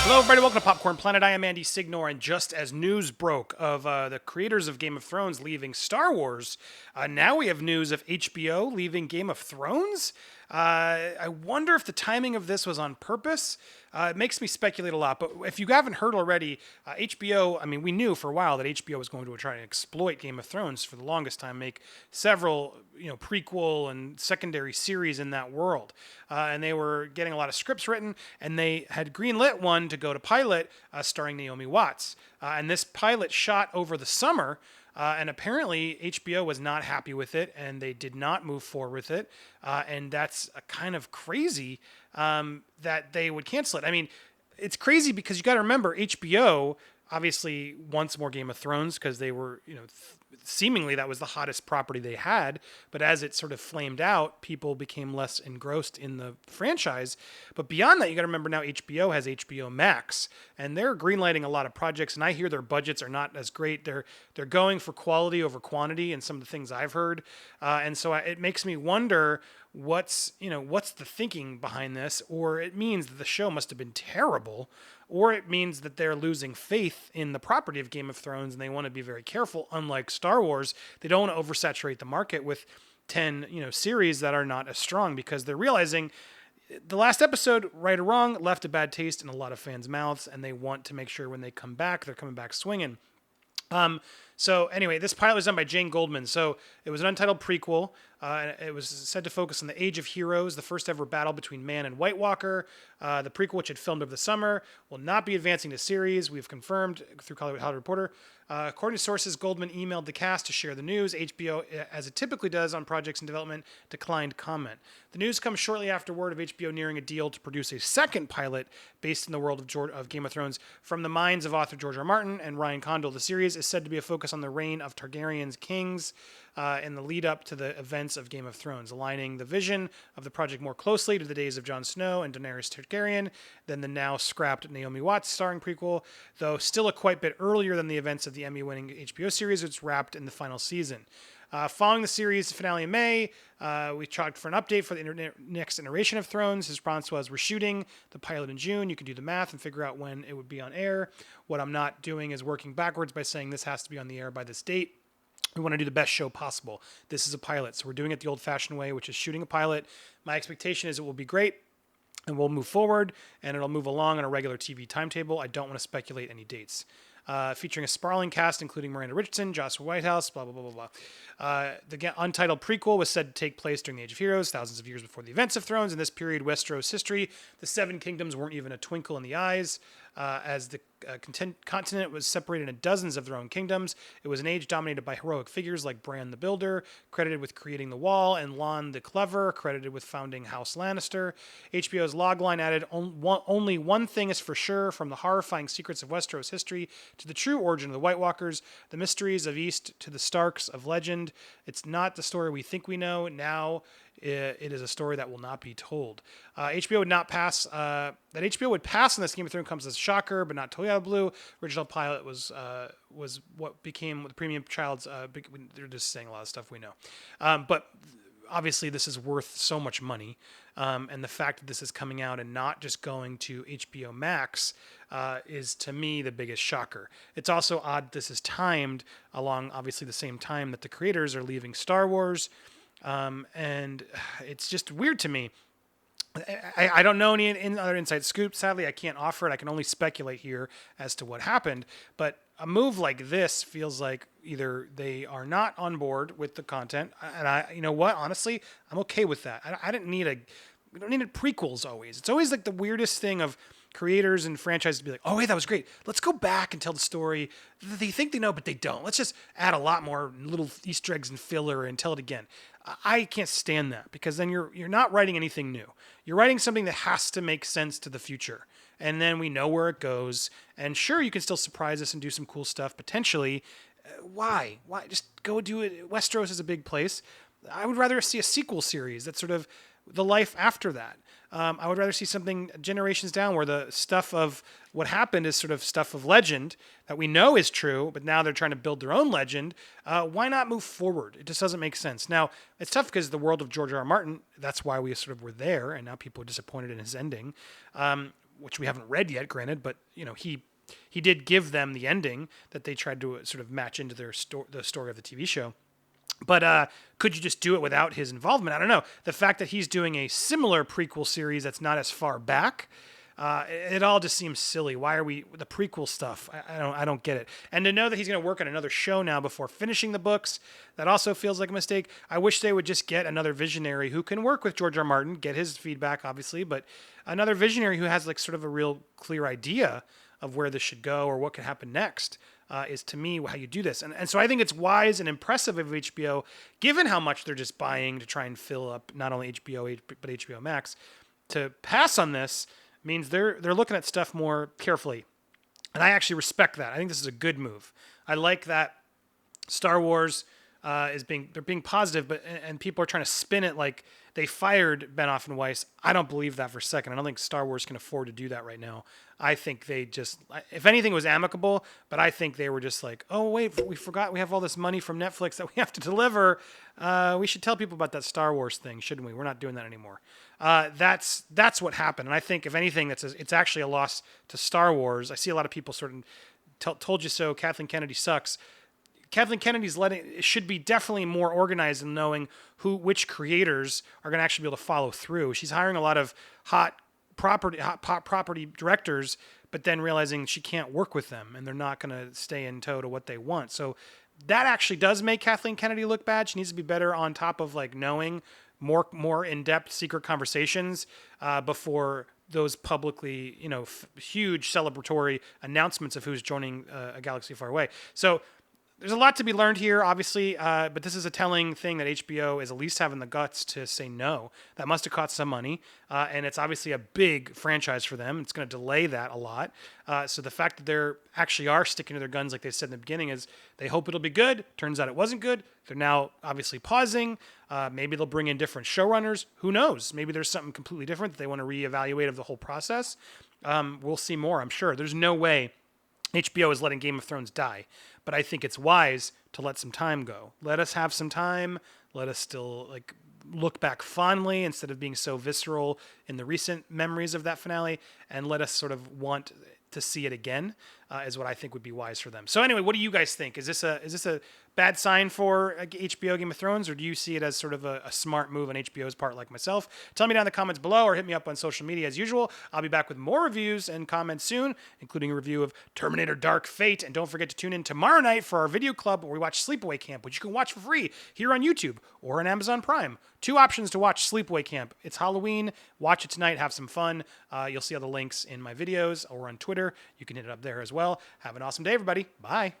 Hello, everybody. Welcome to Popcorn Planet. I am Andy Signor, and just as news broke of the creators of Game of Thrones leaving Star Wars, now we have news of HBO leaving Game of Thrones. I wonder if the timing of this was on purpose. It makes me speculate a lot, but if you haven't heard already, HBO, I mean, we knew for a while that HBO was going to try and exploit Game of Thrones for the longest time, make several, prequel and secondary series in that world. And they were getting a lot of scripts written, and they had greenlit one to go to pilot, starring Naomi Watts. And this pilot shot over the summer. And apparently HBO was not happy with it, and they did not move forward with it. And that's kind of crazy that they would cancel it. I mean, it's crazy because you got to remember HBO obviously wants more Game of Thrones because they were, seemingly that was the hottest property they had. But as it sort of flamed out, people became less engrossed in the franchise. But beyond that, you got to remember now HBO has HBO Max, and they're greenlighting a lot of projects. And I hear their budgets are not as great. They're going for quality over quantity, and some of the things I've heard. And so it makes me wonder what's the thinking behind this, or it means that the show must have been terrible, or it means that they're losing faith in the property of Game of Thrones and they want to be very careful. Unlike Star Wars, they don't want to oversaturate the market with 10 series that are not as strong, because they're realizing the last episode, right or wrong, left a bad taste in a lot of fans' mouths, and they want to make sure when they come back, they're coming back swinging. So anyway, this pilot was done by Jane Goldman. So it was an untitled prequel. It was said to focus on the Age of Heroes, the first ever battle between Man and White Walker. The prequel, which had filmed over the summer, will not be advancing to series. We've confirmed through Hollywood Reporter. According to sources, Goldman emailed the cast to share the news. HBO, as it typically does on projects in development, declined comment. The news comes shortly after word of HBO nearing a deal to produce a second pilot based in the world of Game of Thrones from the minds of author George R. R. Martin and Ryan Condal. The series is said to be a focus on the reign of Targaryen's kings in the lead up to the events of Game of Thrones, aligning the vision of the project more closely to the days of Jon Snow and Daenerys Targaryen than the now scrapped Naomi Watts-starring prequel, though still a quite bit earlier than the events of the Emmy-winning HBO series, which wrapped in the final season. Following the series finale in May, we talked for an update for the next iteration of Thrones. His response was, "We're shooting the pilot in June. You can do the math and figure out when it would be on air. What I'm not doing is working backwards by saying this has to be on the air by this date. We want to do the best show possible. This is a pilot, so we're doing it the old-fashioned way, which is shooting a pilot. My expectation is it will be great, and we'll move forward, and it'll move along on a regular TV timetable. I don't want to speculate any dates." Featuring a sprawling cast, including Miranda Richardson, Joshua Whitehouse, blah, blah, blah, blah, blah. The untitled prequel was said to take place during the Age of Heroes, thousands of years before the events of Thrones. In this period, Westeros history, the Seven Kingdoms weren't even a twinkle in the eyes. As the continent was separated into dozens of their own kingdoms. It was an age dominated by heroic figures like Bran the Builder, credited with creating the Wall, and Lon the Clever, credited with founding House Lannister. HBO's logline added, "Only one thing is for sure, from the horrifying secrets of Westeros history to the true origin of the White Walkers, the mysteries of East to the Starks of legend. It's not the story we think we know. Now it is a story that will not be told." HBO would not pass. That HBO would pass on this Game of Thrones comes as a shocker, but not totally out of the blue. Original pilot was what became the premium child's. They're just saying a lot of stuff we know, but obviously this is worth so much money, and the fact that this is coming out and not just going to HBO Max is, to me, the biggest shocker. It's also odd this is timed along, obviously, the same time that the creators are leaving Star Wars. And it's just weird to me. I don't know any other inside scoop. Sadly, I can't offer it. I can only speculate here as to what happened. But a move like this feels like either they are not on board with the content, and you know what? Honestly, I'm okay with that. We don't need prequels always. It's always like the weirdest thing of creators and franchises to be like, "Oh, hey, that was great. Let's go back and tell the story that they think they know, but they don't. Let's just add a lot more little Easter eggs and filler and tell it again." I can't stand that, because then you're not writing anything new. You're writing something that has to make sense to the future. And then we know where it goes. And sure, you can still surprise us and do some cool stuff potentially. Why? Just go do it. Westeros is a big place. I would rather see a sequel series that's sort of the life after that. I would rather see something generations down where the stuff of what happened is sort of stuff of legend that we know is true, but now they're trying to build their own legend. Why not move forward? It just doesn't make sense. Now, it's tough because the world of George R. R. Martin, that's why we sort of were there, and now people are disappointed in his ending. which we haven't read yet, granted, but he did give them the ending that they tried to sort of match into the story of the TV show. But could you just do it without his involvement? I don't know. The fact that he's doing a similar prequel series that's not as far back, it all just seems silly. Why are we the prequel stuff? I don't get it. And to know that he's going to work on another show now before finishing the books, that also feels like a mistake. I wish they would just get another visionary who can work with George R. R. Martin, get his feedback, obviously, but another visionary who has like sort of a real clear idea of where this should go or what could happen next. Is to me how you do this. And so I think it's wise and impressive of HBO, given how much they're just buying to try and fill up not only HBO, but HBO Max, to pass on this means they're looking at stuff more carefully. And I actually respect that. I think this is a good move. I like that Star Wars they're being positive, and people are trying to spin it like they fired Benioff and Weiss. I don't believe that for a second. I don't think Star Wars can afford to do that right now. I think they just, if anything, was amicable, but I think they were just like, oh wait, we forgot we have all this money from Netflix that we have to deliver. We should tell people about that Star Wars thing, shouldn't we? We're not doing that anymore. That's what happened, and I think if anything, it's actually a loss to Star Wars. I see a lot of people sort of told you so. Kathleen Kennedy sucks. Kathleen Kennedy's should be definitely more organized in knowing which creators are going to actually be able to follow through. She's hiring a lot of hot property directors, but then realizing she can't work with them and they're not going to stay in tow to what they want. So that actually does make Kathleen Kennedy look bad. She needs to be better on top of like knowing more in-depth secret conversations before those publicly, huge celebratory announcements of who's joining A Galaxy Far Away. So there's a lot to be learned here, obviously, but this is a telling thing that HBO is at least having the guts to say no. That must have cost some money, and it's obviously a big franchise for them. It's going to delay that a lot. So the fact that they're actually are sticking to their guns, like they said in the beginning, is they hope it'll be good. Turns out it wasn't good. They're now obviously pausing. Maybe they'll bring in different showrunners. Who knows? Maybe there's something completely different that they want to reevaluate of the whole process. We'll see more, I'm sure. There's no way HBO is letting Game of Thrones die, but I think it's wise to let some time go. Let us have some time. Let us still look back fondly instead of being so visceral in the recent memories of that finale, and let us sort of want to see it again is what I think would be wise for them. So anyway, what do you guys think? Is this a bad sign for HBO Game of Thrones, or do you see it as sort of a smart move on HBO's part like myself? Tell me down in the comments below or hit me up on social media as usual. I'll be back with more reviews and comments soon, including a review of Terminator Dark Fate. And don't forget to tune in tomorrow night for our video club where we watch Sleepaway Camp, which you can watch for free here on YouTube or on Amazon Prime. 2 options to watch Sleepaway Camp. It's Halloween. Watch it tonight. Have some fun. You'll see all the links in my videos or on Twitter. You can hit it up there as well. Have an awesome day, everybody. Bye.